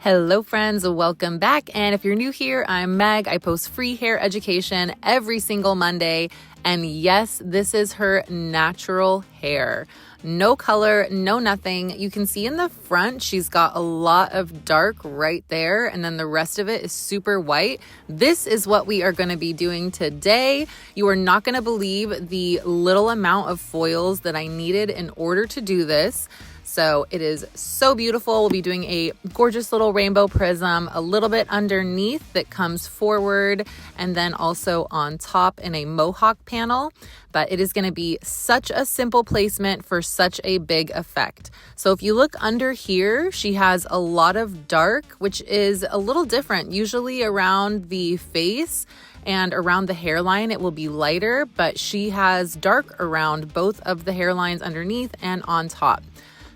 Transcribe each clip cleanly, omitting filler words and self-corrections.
Hello friends, welcome back. And if you're new here, I'm Meg. I post free hair education every single Monday. And yes, this is her natural hair. No color, no nothing. You can see in the front, she's got a lot of dark right there. And then the rest of it is super white. This is what we are going to be doing today. You are not going to believe the little amount of foils that I needed in order to do this. So it is so beautiful. We'll be doing a gorgeous little rainbow prism, a little bit underneath that comes forward, and then also on top in a mohawk panel. But it is going to be such a simple placement for such a big effect. So if you look under here, she has a lot of dark, which is a little different. Usually around the face and around the hairline, it will be lighter, but she has dark around both of the hairlines underneath and on top.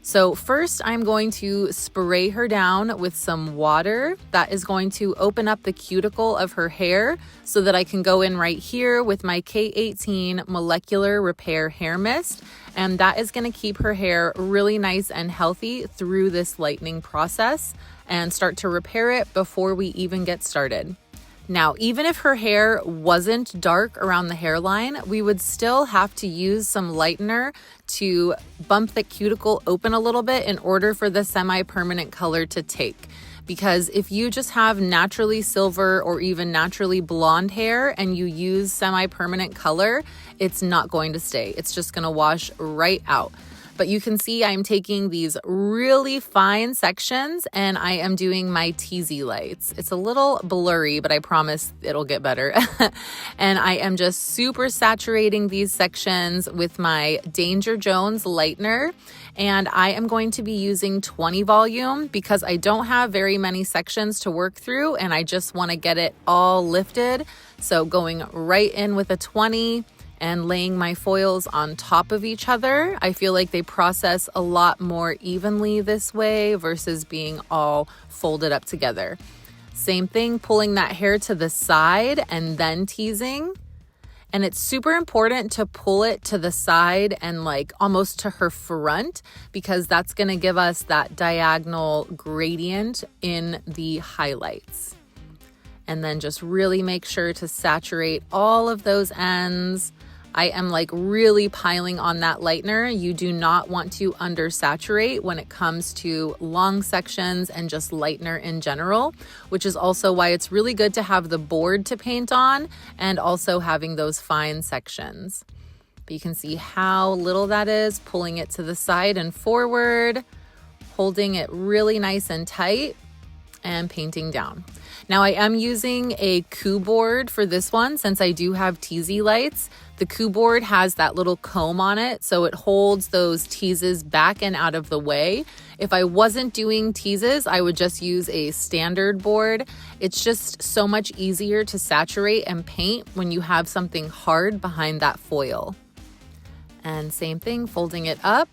So first I'm going to spray her down with some water that is going to open up the cuticle of her hair so that I can go in right here with my K18 Molecular Repair Hair Mist. And that is going to keep her hair really nice and healthy through this lightening process and start to repair it before we even get started. Now, even if her hair wasn't dark around the hairline, we would still have to use some lightener to bump the cuticle open a little bit in order for the semi-permanent color to take. Because if you just have naturally silver or even naturally blonde hair and you use semi-permanent color, it's not going to stay. It's just going to wash right out. But you can see I'm taking these really fine sections and I am doing my teasylights. It's a little blurry, but I promise it'll get better. And I am just super saturating these sections with my Danger Jones lightener. And I am going to be using 20 volume because I don't have very many sections to work through and I just want to get it all lifted. So going right in with a 20 and laying my foils on top of each other. I feel like they process a lot more evenly this way versus being all folded up together. Same thing, pulling that hair to the side and then teasing. And it's super important to pull it to the side and like almost to her front because that's gonna give us that diagonal gradient in the highlights. And then just really make sure to saturate all of those ends. I am like really piling on that lightener. You do not want to undersaturate when it comes to long sections and just lightener in general, which is also why it's really good to have the board to paint on and also having those fine sections. But you can see how little that is, pulling it to the side and forward, holding it really nice and tight and painting down. Now I am using a coup board for this one since I do have teasylights. The coup board has that little comb on it, so it holds those teases back and out of the way. If I wasn't doing teases, I would just use a standard board. It's just so much easier to saturate and paint when you have something hard behind that foil. And same thing, folding it up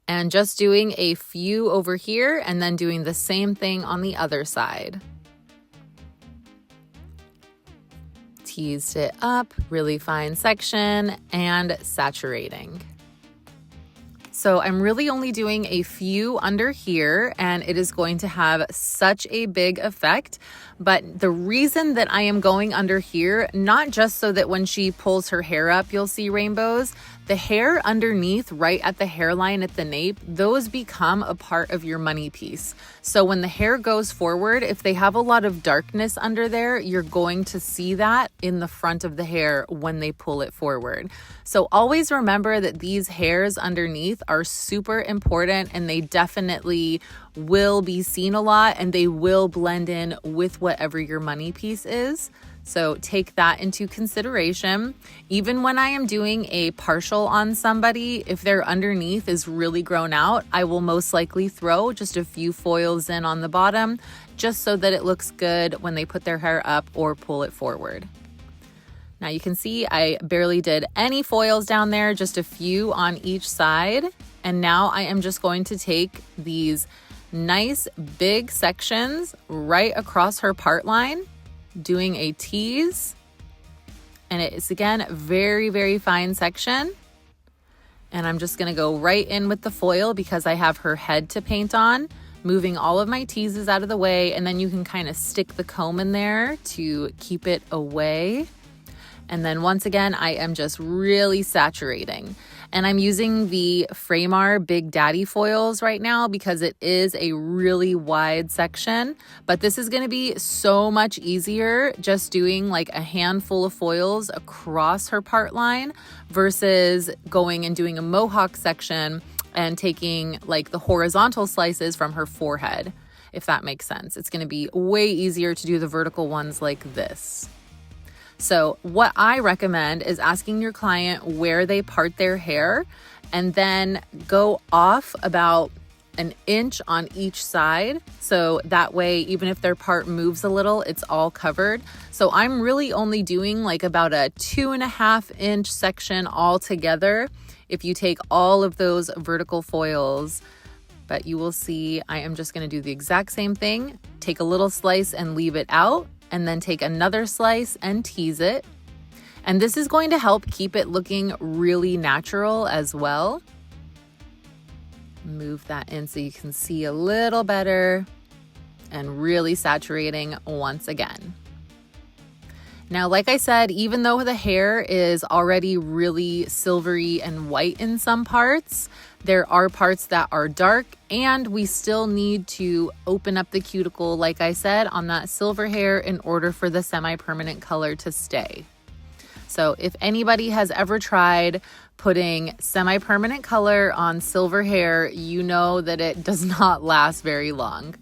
and just doing a few over here and then doing the same thing on the other side. Teased it up, really fine section, and saturating. So I'm really only doing a few under here and it is going to have such a big effect. But the reason that I am going under here, not just so that when she pulls her hair up, you'll see rainbows, the hair underneath right at the hairline at the nape, those become a part of your money piece. So when the hair goes forward, if they have a lot of darkness under there, you're going to see that in the front of the hair when they pull it forward. So always remember that these hairs underneath are super important and they definitely will be seen a lot and they will blend in with whatever your money piece is. So take that into consideration. Even when I am doing a partial on somebody, if their underneath is really grown out, I will most likely throw just a few foils in on the bottom just so that it looks good when they put their hair up or pull it forward. Now you can see I barely did any foils down there, just a few on each side. And now I am just going to take these nice big sections right across her part line, doing a tease, and it is again very, very fine section. And I'm just gonna go right in with the foil because I have her head to paint on, moving all of my teases out of the way, and then you can kind of stick the comb in there to keep it away. And then once again, I am just really saturating. And I'm using the Framar Big Daddy foils right now because it is a really wide section, but this is gonna be so much easier just doing like a handful of foils across her part line versus going and doing a mohawk section and taking like the horizontal slices from her forehead, if that makes sense. It's gonna be way easier to do the vertical ones like this. So what I recommend is asking your client where they part their hair and then go off about an inch on each side. So that way, even if their part moves a little, it's all covered. So I'm really only doing like about a 2.5 inch section all together if you take all of those vertical foils. But you will see I am just gonna do the exact same thing. Take a little slice and leave it out, and then take another slice and tease it. And this is going to help keep it looking really natural as well. Move that in so you can see a little better, and really saturating once again. Now, like I said, even though the hair is already really silvery and white in some parts, there are parts that are dark, and we still need to open up the cuticle, like I said, on that silver hair in order for the semi-permanent color to stay. So if anybody has ever tried putting semi-permanent color on silver hair, you know that it does not last very long.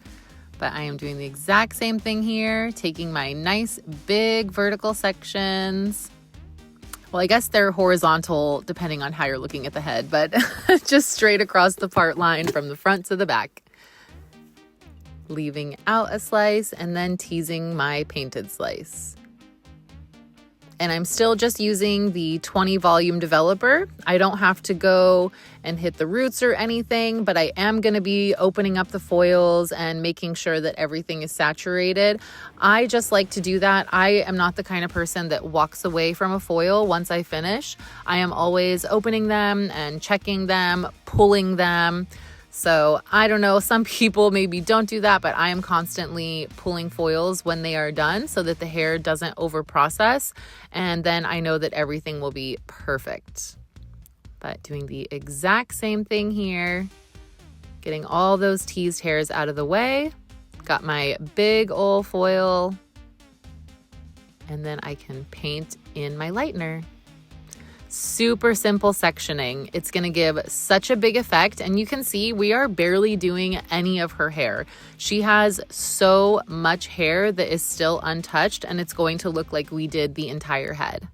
But I am doing the exact same thing here, taking my nice big vertical sections. Well, I guess they're horizontal depending on how you're looking at the head, but just straight across the part line from the front to the back. Leaving out a slice and then teasing my painted slice. And I'm still just using the 20 volume developer. I don't have to go and hit the roots or anything, but I am gonna be opening up the foils and making sure that everything is saturated. I just like to do that. I am not the kind of person that walks away from a foil once I finish. I am always opening them and checking them, pulling them. So I don't know, some people maybe don't do that, but I am constantly pulling foils when they are done so that the hair doesn't over process. And then I know that everything will be perfect. But doing the exact same thing here, getting all those teased hairs out of the way. Got my big old foil, and then I can paint in my lightener. Super simple sectioning. It's gonna give such a big effect, and you can see we are barely doing any of her hair. She has so much hair that is still untouched, and it's going to look like we did the entire head.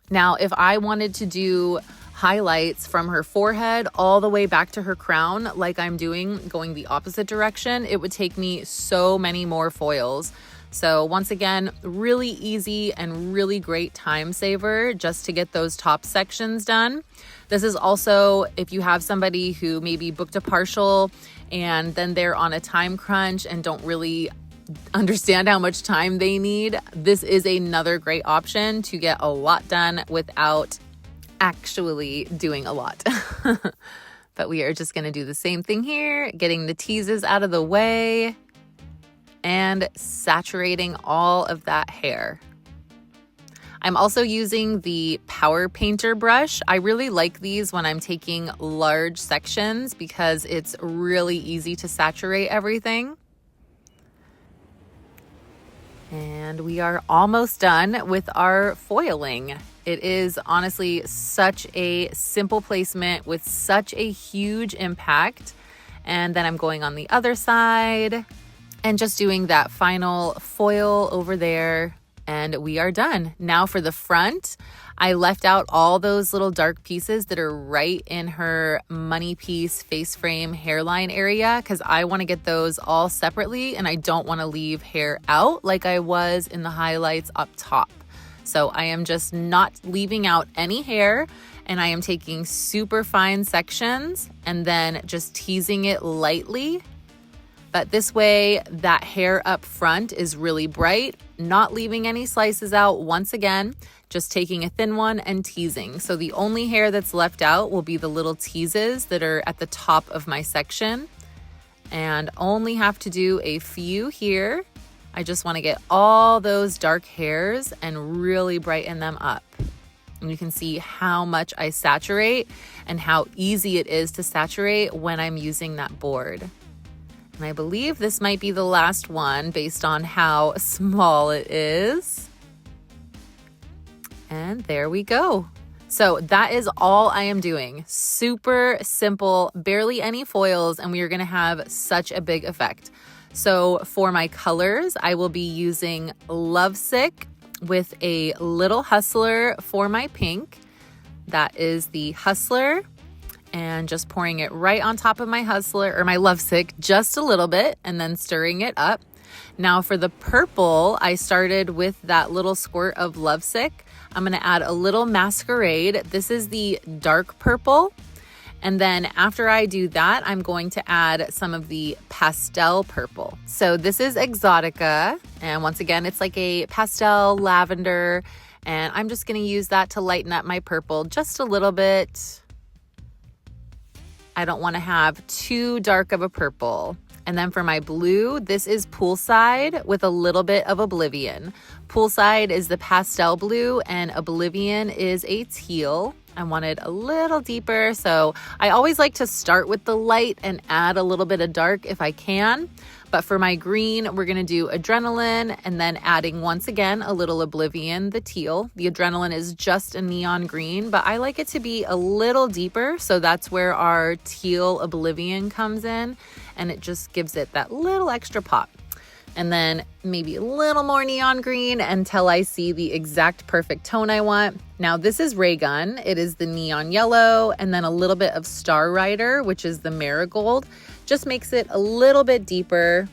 Now, if I wanted to do highlights from her forehead all the way back to her crown, like I'm doing, going the opposite direction, it would take me so many more foils. So once again, really easy and really great time saver just to get those top sections done. This is also if you have somebody who maybe booked a partial and then they're on a time crunch and don't really understand how much time they need. This is another great option to get a lot done without actually doing a lot. But we are just gonna do the same thing here, getting the teases out of the way and saturating all of that hair. I'm also using the Power Painter brush. I really like these when I'm taking large sections because it's really easy to saturate everything. And we are almost done with our foiling. It is honestly such a simple placement with such a huge impact. And then I'm going on the other side and just doing that final foil over there, and we are done. Now for the front, I left out all those little dark pieces that are right in her money piece face frame hairline area because I want to get those all separately and I don't want to leave hair out like I was in the highlights up top. So I am just not leaving out any hair, and I am taking super fine sections and then just teasing it lightly. But this way, that hair up front is really bright, not leaving any slices out. Once again, just taking a thin one and teasing. So the only hair that's left out will be the little teases that are at the top of my section. and only have to do a few here. I just want to get all those dark hairs and really brighten them up. And you can see how much I saturate and how easy it is to saturate when I'm using that board. And I believe this might be the last one based on how small it is. And there we go. So that is all I am doing. Super simple, barely any foils, and we are gonna have such a big effect. So for my colors, I will be using Lovesick with a little Hustler for my pink. That is the Hustler, and just pouring it right on top of my Hustler, or my Lovesick, just a little bit, and then stirring it up. Now for the purple, I started with that little squirt of Lovesick. I'm gonna add a little Masquerade. This is the dark purple. And then after I do that, I'm going to add some of the pastel purple. So this is Exotica. And once again, it's like a pastel lavender. And I'm just gonna use that to lighten up my purple just a little bit. I don't wanna have too dark of a purple. And then for my blue, this is Poolside with a little bit of Oblivion. Poolside is the pastel blue and Oblivion is a teal. I wanted a little deeper, so I always like to start with the light and add a little bit of dark if I can. But for my green, we're gonna do Adrenaline and then adding once again a little Oblivion, the teal. The Adrenaline is just a neon green, but I like it to be a little deeper, so that's where our teal Oblivion comes in, and it just gives it that little extra pop. And then maybe a little more neon green until I see the exact perfect tone I want. Now this is Ray Gun. It is the neon yellow, and then a little bit of Star Rider, which is the marigold. Just makes it a little bit deeper.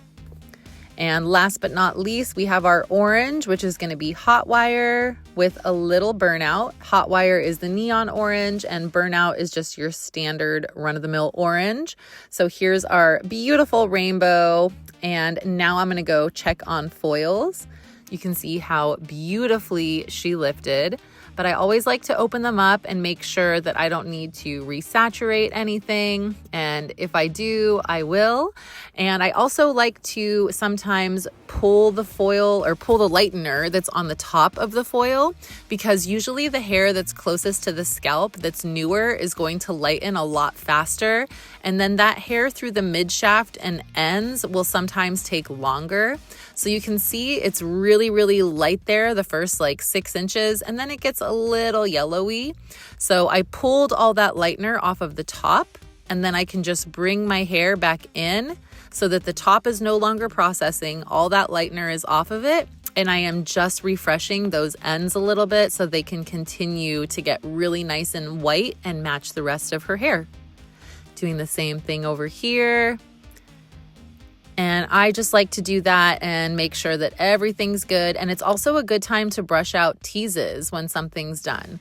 And last but not least, we have our orange, which is gonna be Hot Wire with a little Burnout. Hot Wire is the neon orange and Burnout is just your standard run-of-the-mill orange. So here's our beautiful rainbow. And now I'm gonna go check on foils. You can see how beautifully she lifted, but I always like to open them up and make sure that I don't need to resaturate anything. And if I do, I will. And I also like to sometimes pull the foil or pull the lightener that's on the top of the foil, because usually the hair that's closest to the scalp that's newer is going to lighten a lot faster. And then that hair through the mid shaft and ends will sometimes take longer. So you can see it's really, really light there, the first like 6 inches, and then it gets a little yellowy. So I pulled all that lightener off of the top, and then I can just bring my hair back in so that the top is no longer processing. All that lightener is off of it, and I am just refreshing those ends a little bit so they can continue to get really nice and white and match the rest of her hair. Doing the same thing over here. And I just like to do that and make sure that everything's good. And it's also a good time to brush out teases when something's done.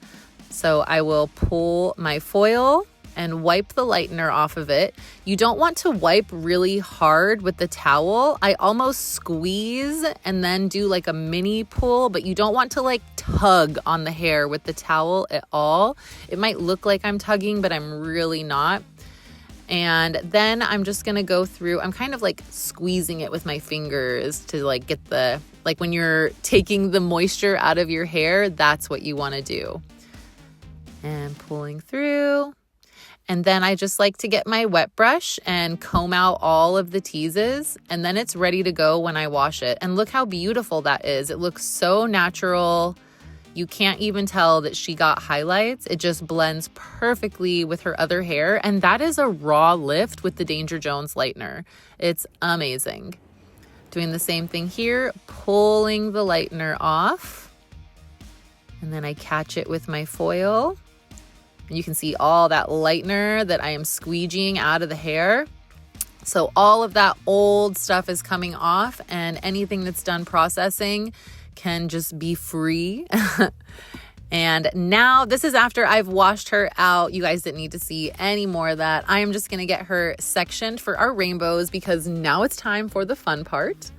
So I will pull my foil and wipe the lightener off of it. You don't want to wipe really hard with the towel. I almost squeeze and then do like a mini pull, but you don't want to like tug on the hair with the towel at all. It might look like I'm tugging, but I'm really not. And then I'm just gonna go through, I'm kind of like squeezing it with my fingers to like get the, like when you're taking the moisture out of your hair, that's what you wanna do. And pulling through. And then I just like to get my wet brush and comb out all of the teases, and then it's ready to go when I wash it. And look how beautiful that is. It looks so natural. You can't even tell that she got highlights. It just blends perfectly with her other hair. And that is a raw lift with the Danger Jones lightener. It's amazing. Doing the same thing here, pulling the lightener off. And then I catch it with my foil. And you can see all that lightener that I am squeegeeing out of the hair. So all of that old stuff is coming off, and anything that's done processing can just be free. And now this is after I've washed her out. You guys didn't need to see any more of that. I am just gonna get her sectioned for our rainbows because now it's time for the fun part.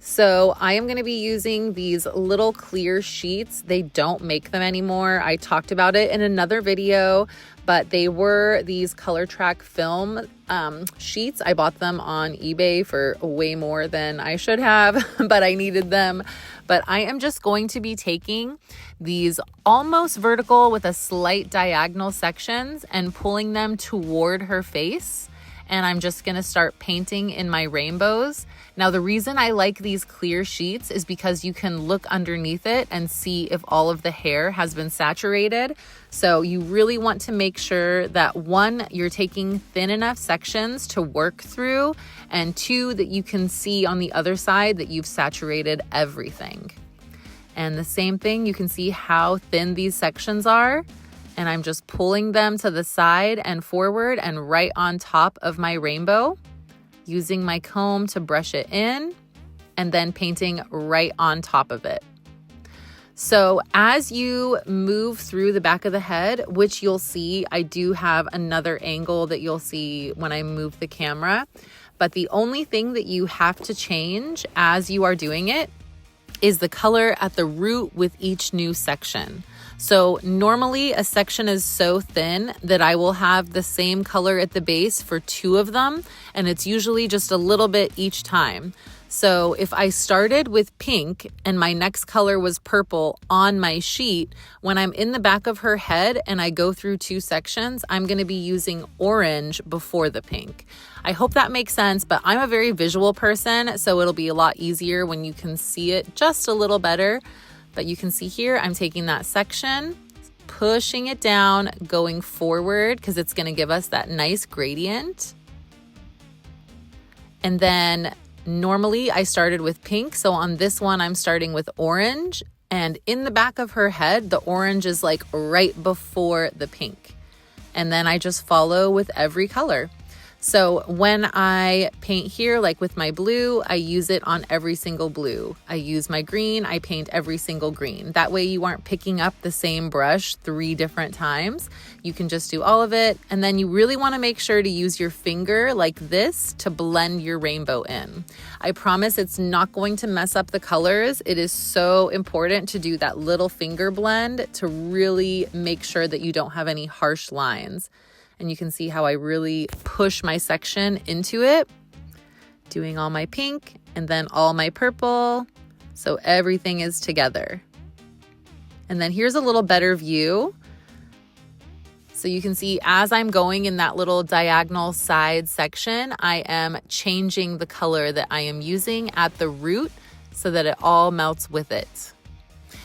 So I am going to be using these little clear sheets. They don't make them anymore. I talked about it in another video, but they were these Color Track film sheets. I bought them on eBay for way more than I should have, but I needed them. But I am just going to be taking these almost vertical with a slight diagonal sections and pulling them toward her face. And I'm just gonna start painting in my rainbows. Now, the reason I like these clear sheets is because you can look underneath it and see if all of the hair has been saturated. So you really want to make sure that one, you're taking thin enough sections to work through, and two, that you can see on the other side that you've saturated everything. And the same thing, you can see how thin these sections are. And I'm just pulling them to the side and forward and right on top of my rainbow, using my comb to brush it in, and then painting right on top of it. So as you move through the back of the head, which you'll see, I do have another angle that you'll see when I move the camera, but the only thing that you have to change as you are doing it is the color at the root with each new section. So normally a section is so thin that I will have the same color at the base for two of them, and it's usually just a little bit each time. So if I started with pink and my next color was purple on my sheet, when I'm in the back of her head and I go through two sections, I'm going to be using orange before the pink. I hope that makes sense, but I'm a very visual person, so it'll be a lot easier when you can see it just a little better. But you can see here, I'm taking that section, pushing it down, going forward, because it's going to give us that nice gradient. And then normally I started with pink, so on this one I'm starting with orange. And in the back of her head, the orange is like right before the pink. And then I just follow with every color. So when I paint here, like with my blue, I use it on every single blue. I use my green, I paint every single green. That way you aren't picking up the same brush 3 different times. You can just do all of it. And then you really want to make sure to use your finger like this to blend your rainbow in. I promise it's not going to mess up the colors. It is so important to do that little finger blend to really make sure that you don't have any harsh lines. And you can see how I really push my section into it, doing all my pink and then all my purple. So everything is together. And then here's a little better view. So you can see as I'm going in that little diagonal side section, I am changing the color that I am using at the root so that it all melts with it.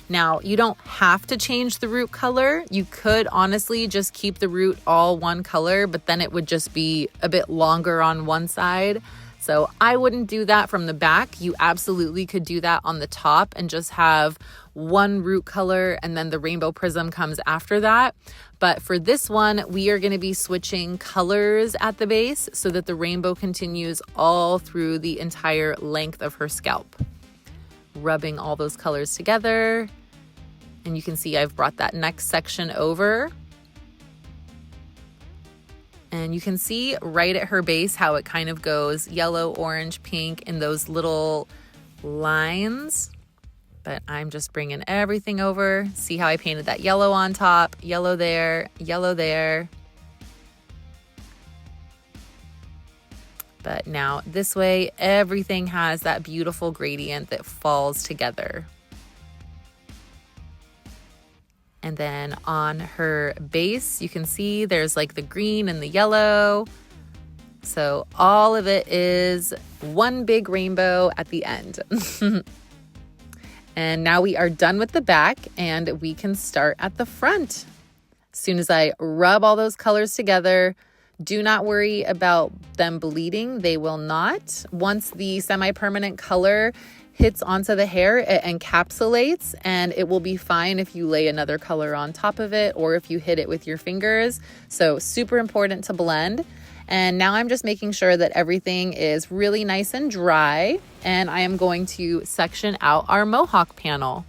Now, you don't have to change the root color. You could honestly just keep the root all one color, but then it would just be a bit longer on one side. So I wouldn't do that from the back. You absolutely could do that on the top and just have one root color and then the Rainbow Prism comes after that. But for this one, we are going to be switching colors at the base so that the rainbow continues all through the entire length of her scalp. Rubbing all those colors together, and you can see I've brought that next section over, and you can see right at her base how it kind of goes yellow, orange, pink in those little lines. But I'm just bringing everything over. See how I painted that yellow on top, yellow there, yellow there. But now this way, everything has that beautiful gradient that falls together. And then on her base, you can see there's like the green and the yellow. So all of it is one big rainbow at the end. And now we are done with the back and we can start at the front. As soon as I rub all those colors together, do not worry about them bleeding. They will not. Once the semi-permanent color hits onto the hair, it encapsulates, and it will be fine if you lay another color on top of it or if you hit it with your fingers. So super important to blend. And now I'm just making sure that everything is really nice and dry, and I am going to section out our mohawk panel.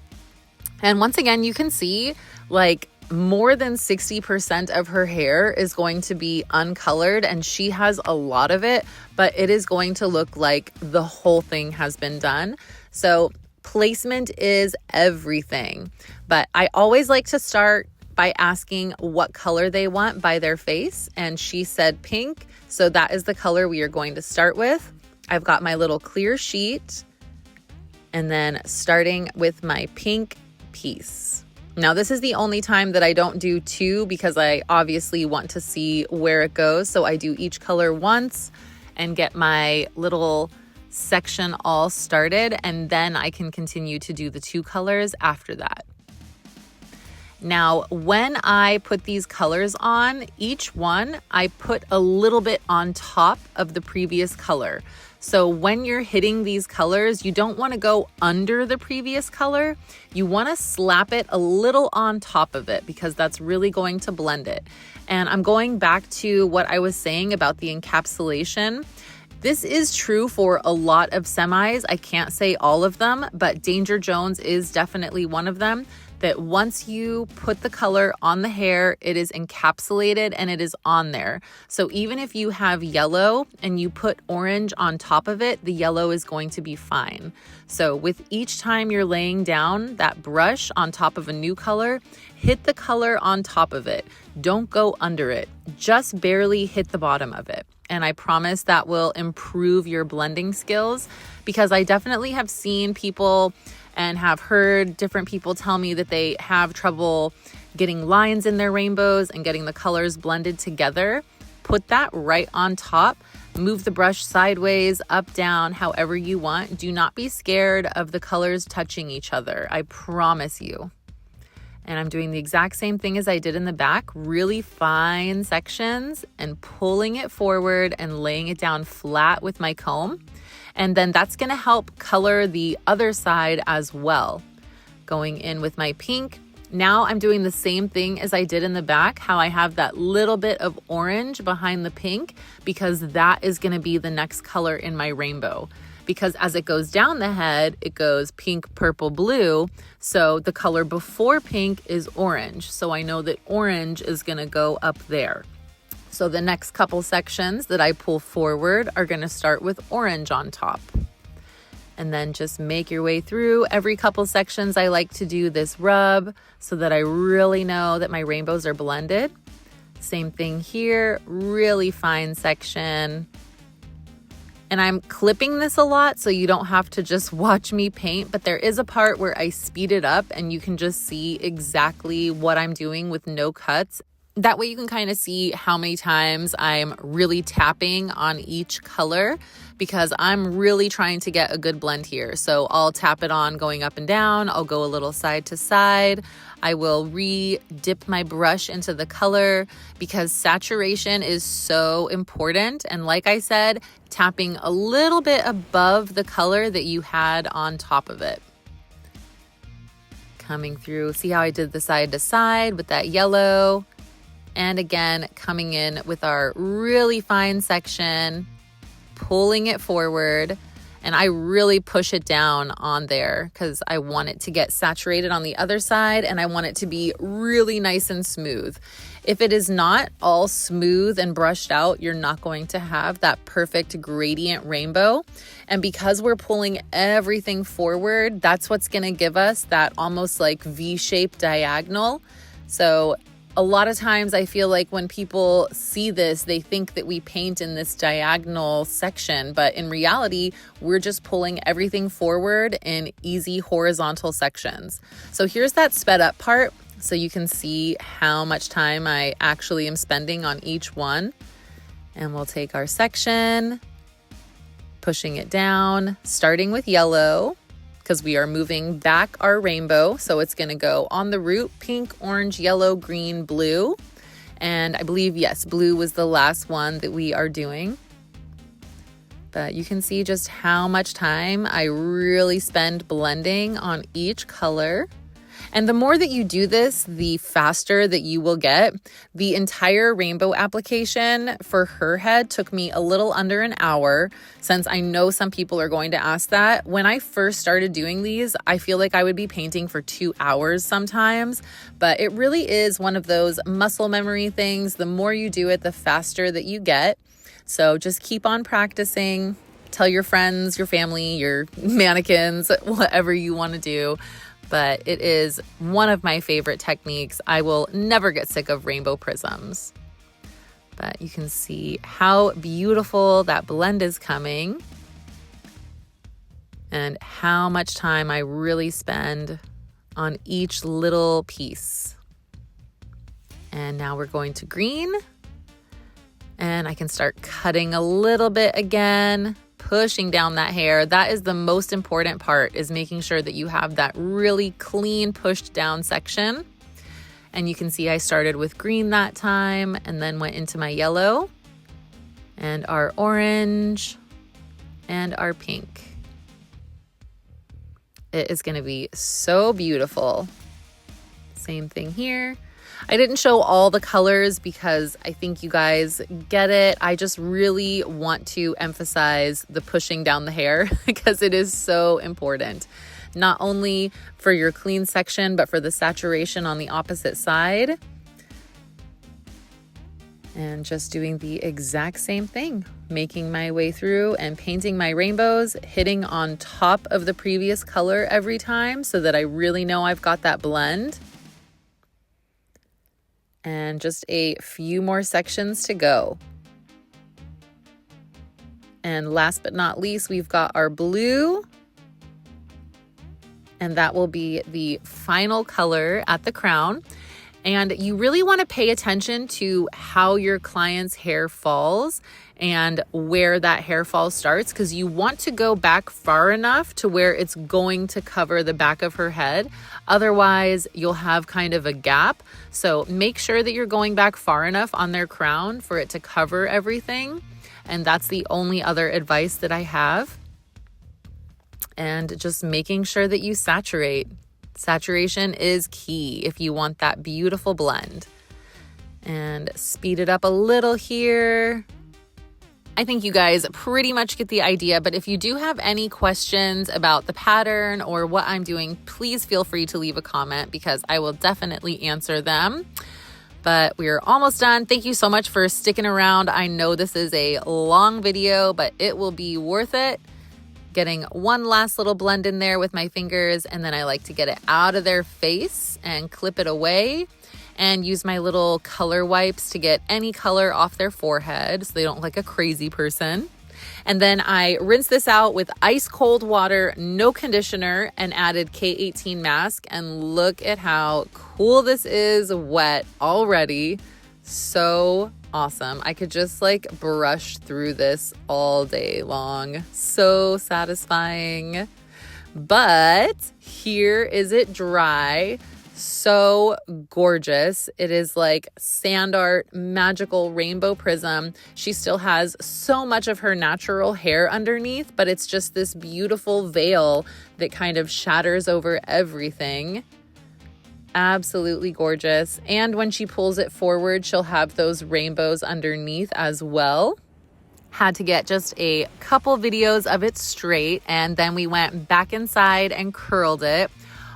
And once again, you can see like more than 60% of her hair is going to be uncolored, and she has a lot of it, but it is going to look like the whole thing has been done. So placement is everything, but I always like to start by asking what color they want by their face, and she said pink, so that is the color we are going to start with. I've got my little clear sheet, and then starting with my pink piece. Now this is the only time that I don't do two because I obviously want to see where it goes, so I do each color once and get my little section all started, and then I can continue to do the two colors after that. Now, when I put these colors on, each one I put a little bit on top of the previous color. So when you're hitting these colors, you don't want to go under the previous color. You want to slap it a little on top of it because that's really going to blend it. And I'm going back to what I was saying about the encapsulation. This is true for a lot of semis. I can't say all of them, but Danger Jones is definitely one of them. That once you put the color on the hair, it is encapsulated and it is on there. So even if you have yellow and you put orange on top of it, the yellow is going to be fine. So with each time you're laying down that brush on top of a new color, hit the color on top of it. Don't go under it. Just barely hit the bottom of it. And I promise that will improve your blending skills, because I definitely have seen people and have heard different people tell me that they have trouble getting lines in their rainbows and getting the colors blended together. Put that right on top. Move the brush sideways, up, down, however you want. Do not be scared of the colors touching each other. I promise you. And I'm doing the exact same thing as I did in the back, really fine sections and pulling it forward and laying it down flat with my comb. And then that's gonna help color the other side as well. Going in with my pink. Now I'm doing the same thing as I did in the back, how I have that little bit of orange behind the pink, because that is gonna be the next color in my rainbow. Because as it goes down the head, it goes pink, purple, blue. So the color before pink is orange. So I know that orange is gonna go up there. So the next couple sections that I pull forward are gonna start with orange on top. And then just make your way through. Every couple sections I like to do this rub so that I really know that my rainbows are blended. Same thing here, really fine section. And I'm clipping this a lot so you don't have to just watch me paint, but there is a part where I speed it up and you can just see exactly what I'm doing with no cuts. That way you can kind of see how many times I'm really tapping on each color, because I'm really trying to get a good blend here. So I'll tap it on going up and down. I'll go a little side to side. I will re-dip my brush into the color because saturation is so important. And like I said, tapping a little bit above the color that you had on top of it. Coming through, see how I did the side to side with that yellow? And again, coming in with our really fine section, pulling it forward. And I really push it down on there because I want it to get saturated on the other side and I want it to be really nice and smooth. If it is not all smooth and brushed out, you're not going to have that perfect gradient rainbow. And because we're pulling everything forward, that's what's going to give us that almost like V-shaped diagonal. So a lot of times I feel like when people see this, they think that we paint in this diagonal section, but in reality, we're just pulling everything forward in easy horizontal sections. So here's that sped up part so you can see how much time I actually am spending on each one. And we'll take our section, pushing it down, starting with yellow, because we are moving back our rainbow. So it's gonna go on the root, pink, orange, yellow, green, blue. And I believe, yes, blue was the last one that we are doing. But you can see just how much time I really spend blending on each color. And the more that you do this, the faster that you will get. The entire rainbow application for her head took me a little under an hour, since I know some people are going to ask that. When I first started doing these, I feel like I would be painting for 2 hours sometimes, but it really is one of those muscle memory things. The more you do it, the faster that you get. So just keep on practicing. Tell your friends, your family, your mannequins, whatever you want to do. But it is one of my favorite techniques. I will never get sick of rainbow prisms. But you can see how beautiful that blend is coming and how much time I really spend on each little piece. And now we're going to green, and I can start cutting a little bit again, pushing down that hair. That is the most important part, is making sure that you have that really clean pushed down section. And you can see I started with green that time and then went into my yellow and our orange and our pink. It is going to be so beautiful. Same thing here. I didn't show all the colors because I think you guys get it. I just really want to emphasize the pushing down the hair because it is so important. Not only for your clean section, but for the saturation on the opposite side. And just doing the exact same thing, making my way through and painting my rainbows, hitting on top of the previous color every time so that I really know I've got that blend. And just a few more sections to go. And last but not least, we've got our blue. And that will be the final color at the crown. And you really want to pay attention to how your client's hair falls and where that hair fall starts, because you want to go back far enough to where it's going to cover the back of her head. Otherwise, you'll have kind of a gap. So make sure that you're going back far enough on their crown for it to cover everything. And that's the only other advice that I have. And just making sure that you saturate. Saturation is key if you want that beautiful blend. And speed it up a little here. I think you guys pretty much get the idea, but if you do have any questions about the pattern or what I'm doing, please feel free to leave a comment because I will definitely answer them. But we're almost done. Thank you so much for sticking around. I know this is a long video, but it will be worth it. Getting one last little blend in there with my fingers, and then I like to get it out of their face and clip it away and use my little color wipes to get any color off their forehead so they don't look like a crazy person. And then I rinse this out with ice cold water, no conditioner, and added K18 mask. And look at how cool this is wet already. So awesome. I could just like brush through this all day long. So satisfying. But here is it dry. So gorgeous. It is like sand art, magical rainbow prism. She still has so much of her natural hair underneath, but it's just this beautiful veil that kind of shatters over everything. Absolutely gorgeous. And when she pulls it forward, she'll have those rainbows underneath as well. Had to get just a couple videos of it straight, and then we went back inside and curled it.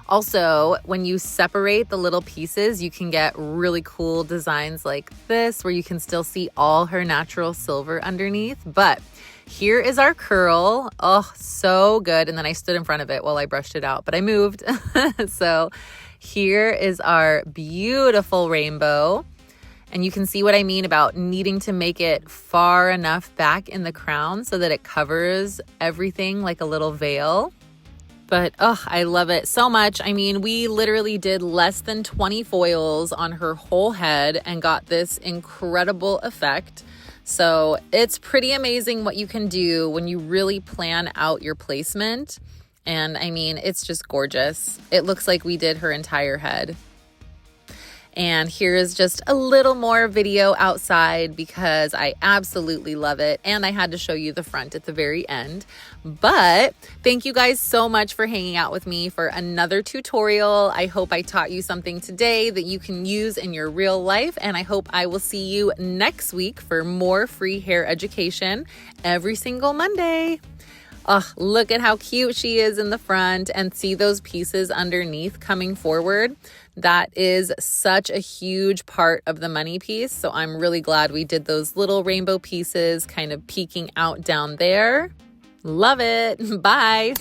Also, when you separate the little pieces, you can get really cool designs like this where you can still see all her natural silver underneath. But here is our curl. Oh, so good. And then I stood in front of it while I brushed it out, but I moved. So here is our beautiful rainbow. And you can see what I mean about needing to make it far enough back in the crown so that it covers everything like a little veil. But oh, I love it so much. I mean, we literally did less than 20 foils on her whole head and got this incredible effect. So it's pretty amazing what you can do when you really plan out your placement. And I mean, it's just gorgeous. It looks like we did her entire head. And here is just a little more video outside because I absolutely love it. And I had to show you the front at the very end. But thank you guys so much for hanging out with me for another tutorial. I hope I taught you something today that you can use in your real life. And I hope I will see you next week for more free hair education every single Monday. Oh, look at how cute she is in the front, and see those pieces underneath coming forward. That is such a huge part of the money piece. So I'm really glad we did those little rainbow pieces kind of peeking out down there. Love it. Bye.